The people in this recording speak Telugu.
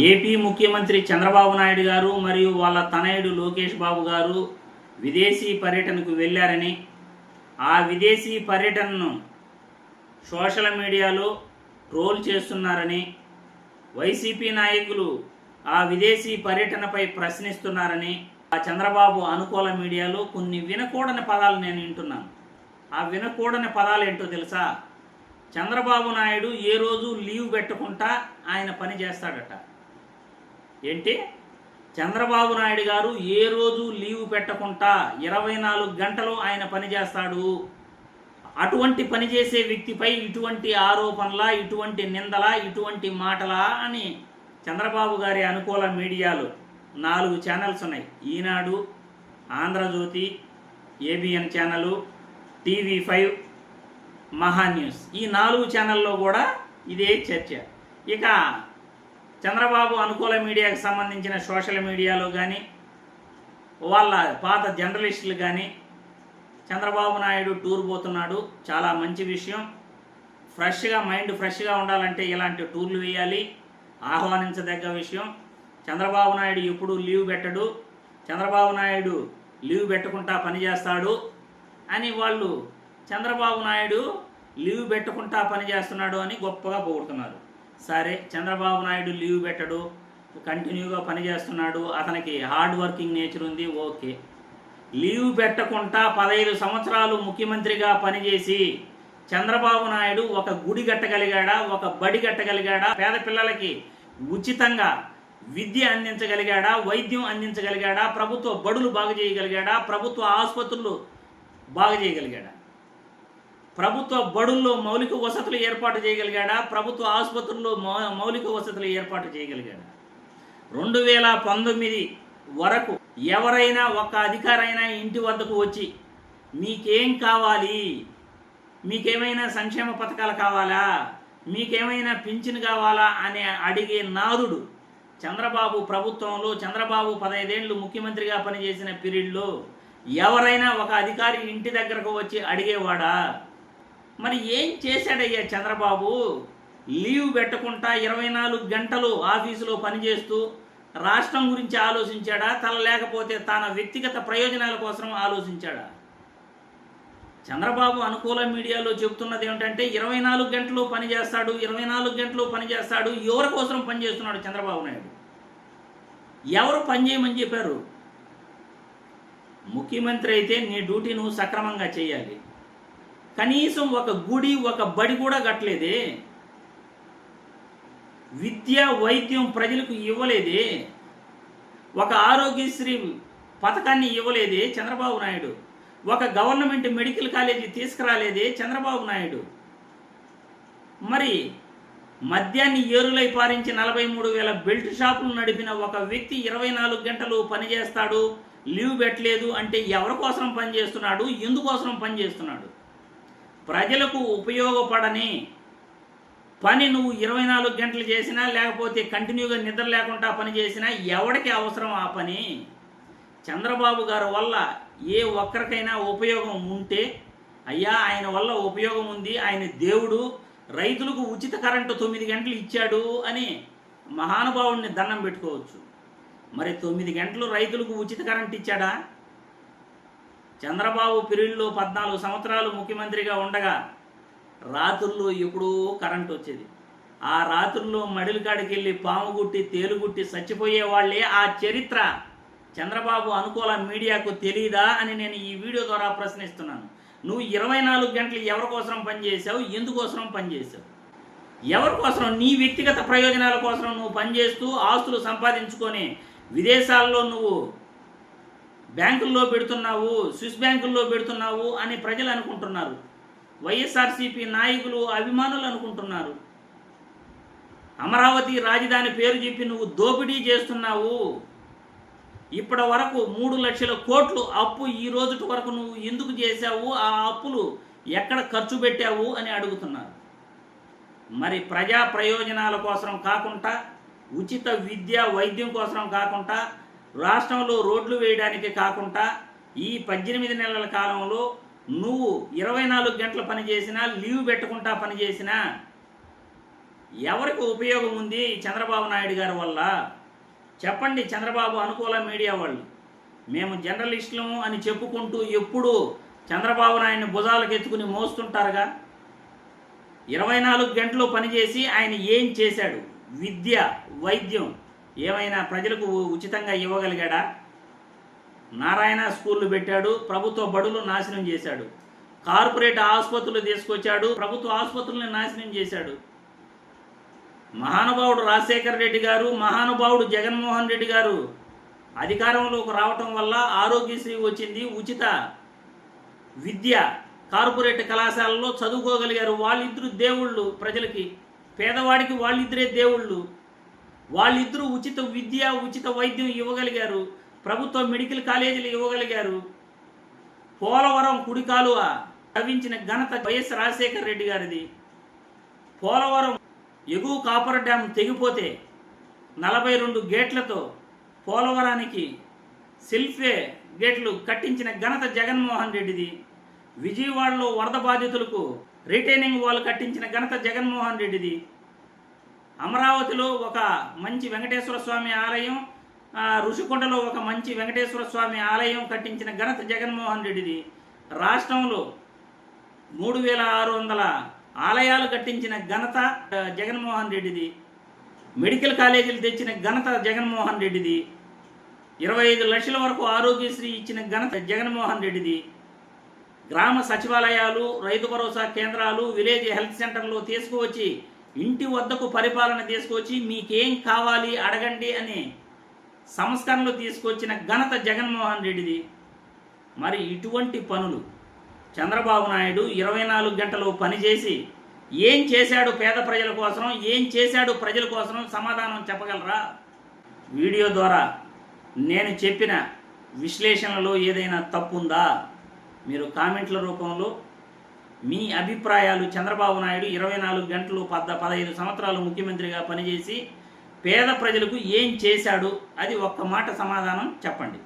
ఏపీ ముఖ్యమంత్రి చంద్రబాబు నాయుడు గారు మరియు వాళ్ళ తనయుడు లోకేష్ బాబు గారు విదేశీ పర్యటనకు వెళ్ళారని, ఆ విదేశీ పర్యటనను సోషల్ మీడియాలో ట్రోల్ చేస్తున్నారని, వైసీపీ నాయకులు ఆ విదేశీ పర్యటనపై ప్రశ్నిస్తున్నారని ఆ చంద్రబాబు అనుకూల మీడియాలో కొన్ని వినకూడని పదాలు నేను వింటున్నాను. ఆ వినకూడని పదాలు ఏంటో తెలుసా? చంద్రబాబు నాయుడు ఏ రోజు లీవ్ పెట్టకుండా ఆయన పని చేస్తాడట. ఏంటి? చంద్రబాబు నాయుడు గారు ఏ రోజు లీవ్ పెట్టకుండా 24 గంటలు ఆయన పని చేస్తాడు. అటువంటి పని చేసే వ్యక్తిపై ఇటువంటి ఆరోపణల, ఇటువంటి నిందల, ఇటువంటి మాటల అని చంద్రబాబు గారి అనుకూల మీడియాలు 4 ఛానల్స్ ఉన్నాయి. ఈనాడు, Andhra Jyothi, ABN channel, TV5, Maha News. ఈ 4 ఛానల్లో కూడా ఇదే చర్చ. ఇక చంద్రబాబు అనుకూల మీడియాకు సంబంధించిన సోషల్ మీడియాలో కానీ, వాళ్ళ పాత జర్నలిస్టులు కానీ, చంద్రబాబు నాయుడు టూర్ పోతున్నాడు, చాలా మంచి విషయం, మైండ్ ఫ్రెష్గా ఉండాలంటే ఇలాంటి టూర్లు వేయాలి, ఆహ్వానించదగ్గ విషయం, చంద్రబాబు నాయుడు ఎప్పుడు లీవ్ పెట్టడు, చంద్రబాబు నాయుడు లీవ్ పెట్టకుండా పనిచేస్తాడు అని వాళ్ళు చంద్రబాబు నాయుడు లీవ్ పెట్టకుండా పనిచేస్తున్నాడు అని గొప్పగా పొగుడుతున్నారు. సరే, చంద్రబాబు నాయుడు లీవ్ పెట్టడు, కంటిన్యూగా పనిచేస్తున్నాడు, అతనికి హార్డ్ వర్కింగ్ నేచర్ ఉంది, ఓకే. లీవ్ పెట్టకుండా 15 సంవత్సరాలు ముఖ్యమంత్రిగా పనిచేసి చంద్రబాబు నాయుడు ఒక గుడి కట్టగలిగాడా, ఒక బడి కట్టగలిగాడా, పేద పిల్లలకి ఉచితంగా విద్య అందించగలిగాడా, వైద్యం అందించగలిగాడా, ప్రభుత్వ బడులు బాగు చేయగలిగాడా, ప్రభుత్వ ఆసుపత్రులు బాగు చేయగలిగాడా, ప్రభుత్వ బడుల్లో మౌలిక వసతులు ఏర్పాటు చేయగలిగాడా, ప్రభుత్వ ఆసుపత్రుల్లో మౌలిక వసతులు ఏర్పాటు చేయగలిగాడా? 2019 వరకు ఎవరైనా ఒక అధికారైనా ఇంటి వద్దకు వచ్చి మీకేం కావాలి, మీకేమైనా సంక్షేమ పథకాలు కావాలా, మీకేమైనా పింఛను కావాలా అని అడిగే నాదుడు చంద్రబాబు ప్రభుత్వంలో, చంద్రబాబు 15 ఏళ్ళు ముఖ్యమంత్రిగా పనిచేసిన పీరియడ్లో ఎవరైనా ఒక అధికారి ఇంటి దగ్గరకు వచ్చి అడిగేవాడా? మరి ఏం చేశాడయ్యా చంద్రబాబు? లీవ్ పెట్టకుండా 24 గంటలు ఆఫీసులో పనిచేస్తూ రాష్ట్రం గురించి ఆలోచించాడా, లేకపోతే తన వ్యక్తిగత ప్రయోజనాల కోసం ఆలోచించాడా? చంద్రబాబు అనుకూల మీడియాలో చెబుతున్నది ఏమిటంటే 24 గంటలు పనిచేస్తాడు, 24 గంటలు పనిచేస్తాడు. ఎవరి కోసం పనిచేస్తున్నాడు చంద్రబాబు నాయుడు? ఎవరు పనిచేయమని చెప్పారు? ముఖ్యమంత్రి అయితే నీ డ్యూటీ నువ్వు సక్రమంగా చేయాలి. కనీసం ఒక గుడి, ఒక బడి కూడా కట్టలేదే, విద్య వైద్యం ప్రజలకు ఇవ్వలేదే, ఒక ఆరోగ్యశ్రీ పథకాన్ని ఇవ్వలేదే చంద్రబాబు నాయుడు, ఒక గవర్నమెంట్ మెడికల్ కాలేజీ తీసుకురాలేదే చంద్రబాబు నాయుడు. మరి మద్యాన్ని ఏరులై పారించి 43,000 బెల్ట్ షాపులు నడిపిన ఒక వ్యక్తి 24 గంటలు పనిచేస్తాడు, లీవ్ పెట్టలేదు అంటే ఎవరి కోసం పనిచేస్తున్నాడు, ఎందుకోసం పనిచేస్తున్నాడు? ప్రజలకు ఉపయోగపడని పని నువ్వు 24 గంటలు చేసినా, లేకపోతే కంటిన్యూగా నిద్ర లేకుండా పని చేసినా ఎవరికి అవసరం ఆ పని? చంద్రబాబు గారి వల్ల ఏ ఒక్కరికైనా ఉపయోగం ఉంటే, అయ్యా ఆయన వల్ల ఉపయోగం ఉంది, ఆయన దేవుడు, రైతులకు ఉచిత కరెంటు 9 గంటలు ఇచ్చాడు అని మహానుభావుడిని దండం పెట్టుకోవచ్చు. మరి 9 గంటలు రైతులకు ఉచిత కరెంట్ ఇచ్చాడా? చంద్రబాబు పీరియడ్లో 14 సంవత్సరాలు ముఖ్యమంత్రిగా ఉండగా రాత్రుల్లో ఎప్పుడూ కరెంట్ వచ్చేది. ఆ రాత్రుల్లో మడిలి కాడికి వెళ్ళి పాము గుట్టి, తేలుగుట్టి చచ్చిపోయే వాళ్ళే. ఆ చరిత్ర చంద్రబాబు అనుకూల మీడియాకు తెలియదా అని నేను ఈ వీడియో ద్వారా ప్రశ్నిస్తున్నాను. నువ్వు 24 గంటలు ఎవరి కోసం పనిచేసావు, ఎందుకోసం పనిచేసావు? ఎవరి కోసం? నీ వ్యక్తిగత ప్రయోజనాల కోసం నువ్వు పనిచేస్తూ ఆస్తులు సంపాదించుకొని విదేశాల్లో నువ్వు బ్యాంకుల్లో పెడుతున్నావు, స్విస్ బ్యాంకుల్లో పెడుతున్నావు అని ప్రజలు అనుకుంటున్నారు, వైఎస్ఆర్సీపీ నాయకులు, అభిమానులు అనుకుంటున్నారు. అమరావతి రాజధాని పేరు చెప్పి నువ్వు దోపిడీ చేస్తున్నావు. ఇప్పటి వరకు 3 లక్షల కోట్లు అప్పు ఈ రోజు వరకు నువ్వు ఎందుకు చేశావు? ఆ అప్పులు ఎక్కడ ఖర్చు పెట్టావు అని అడుగుతున్నారు. మరి ప్రజా ప్రయోజనాల కోసం కాకుండా, ఉచిత విద్య వైద్యం కోసం కాకుండా, రాష్ట్రంలో రోడ్లు వేయడానికి కాకుండా, ఈ 18 నెలల కాలంలో నువ్వు 24 గంటలు పనిచేసినా, లీవ్ పెట్టకుండా పనిచేసినా ఎవరికి ఉపయోగం ఉంది చంద్రబాబు నాయుడు గారి వల్ల? చెప్పండి చంద్రబాబు అనుకూల మీడియా వాళ్ళు. మేము జర్నలిస్టులము అని చెప్పుకుంటూ ఎప్పుడూ చంద్రబాబు నాయుడిని భుజాలకు ఎత్తుకుని మోస్తుంటారుగా. 24 గంటలు పనిచేసి ఆయన ఏం చేశాడు? విద్య, వైద్యం ఏమైనా ప్రజలకు ఉచితంగా ఇవ్వగలిగాడా? నారాయణ స్కూళ్ళు పెట్టాడు, ప్రభుత్వ బడులు నాశనం చేశాడు. కార్పొరేట్ ఆసుపత్రులు తీసుకొచ్చాడు, ప్రభుత్వ ఆసుపత్రులను నాశనం చేశాడు. మహానుభావుడు రాజశేఖర రెడ్డి గారు, మహానుభావుడు జగన్మోహన్ రెడ్డి గారు అధికారంలోకి రావటం వల్ల ఆరోగ్యశ్రీ వచ్చింది, ఉచిత విద్య కార్పొరేట్ కళాశాలలో చదువుకోగలిగారు. వాళ్ళిద్దరు దేవుళ్ళు ప్రజలకి, పేదవాడికి వాళ్ళిద్దరే దేవుళ్ళు. వాళ్ళిద్దరూ ఉచిత విద్య, ఉచిత వైద్యం ఇవ్వగలిగారు. ప్రభుత్వ మెడికల్ కాలేజీలు ఇవ్వగలిగారు. పోలవరం కుడి కాలువ తవ్వించిన ఘనత వైఎస్ రాజశేఖర రెడ్డి గారిది. పోలవరం ఎగువ కాపర్ డ్యామ్ తెగిపోతే 42 గేట్లతో పోలవరానికి సెల్ఫే గేట్లు కట్టించిన ఘనత జగన్మోహన్ రెడ్డిది. విజయవాడలో వరద బాధితులకు రిటైనింగ్ వాల్ కట్టించిన ఘనత జగన్మోహన్ రెడ్డిది. అమరావతిలో ఒక మంచి వెంకటేశ్వర స్వామి ఆలయం, ఋషికొండలో ఒక మంచి వెంకటేశ్వర స్వామి ఆలయం కట్టించిన ఘనత జగన్మోహన్ రెడ్డిది. రాష్ట్రంలో 3600 ఆలయాలు కట్టించిన ఘనత జగన్మోహన్ రెడ్డిది. మెడికల్ కాలేజీలు తెచ్చిన ఘనత జగన్మోహన్ రెడ్డిది. 25 లక్షల వరకు ఆరోగ్యశ్రీ ఇచ్చిన ఘనత జగన్మోహన్ రెడ్డిది. గ్రామ సచివాలయాలు, రైతు భరోసా కేంద్రాలు, విలేజ్ హెల్త్ సెంటర్లు తీసుకువచ్చి ఇంటి వద్దకు పరిపాలన తీసుకొచ్చి మీకేం కావాలి అడగండి అని సంస్కరణలు తీసుకొచ్చిన ఘనత జగన్మోహన్ రెడ్డిది. మరి ఇటువంటి పనులు చంద్రబాబు నాయుడు 24 గంటలు పనిచేసి ఏం చేశాడు పేద ప్రజల కోసం, ఏం చేశాడు ప్రజల కోసం సమాధానం చెప్పగలరా? వీడియో ద్వారా నేను చెప్పిన విశ్లేషణలో ఏదైనా తప్పుందా? మీరు కామెంట్ల రూపంలో మీ అభిప్రాయాలు, చంద్రబాబు నాయుడు 24 గంటలు 15 సంవత్సరాలు ముఖ్యమంత్రిగా పనిచేసి పేద ప్రజలకు ఏం చేశాడు అది ఒక్క మాట సమాధానం చెప్పండి.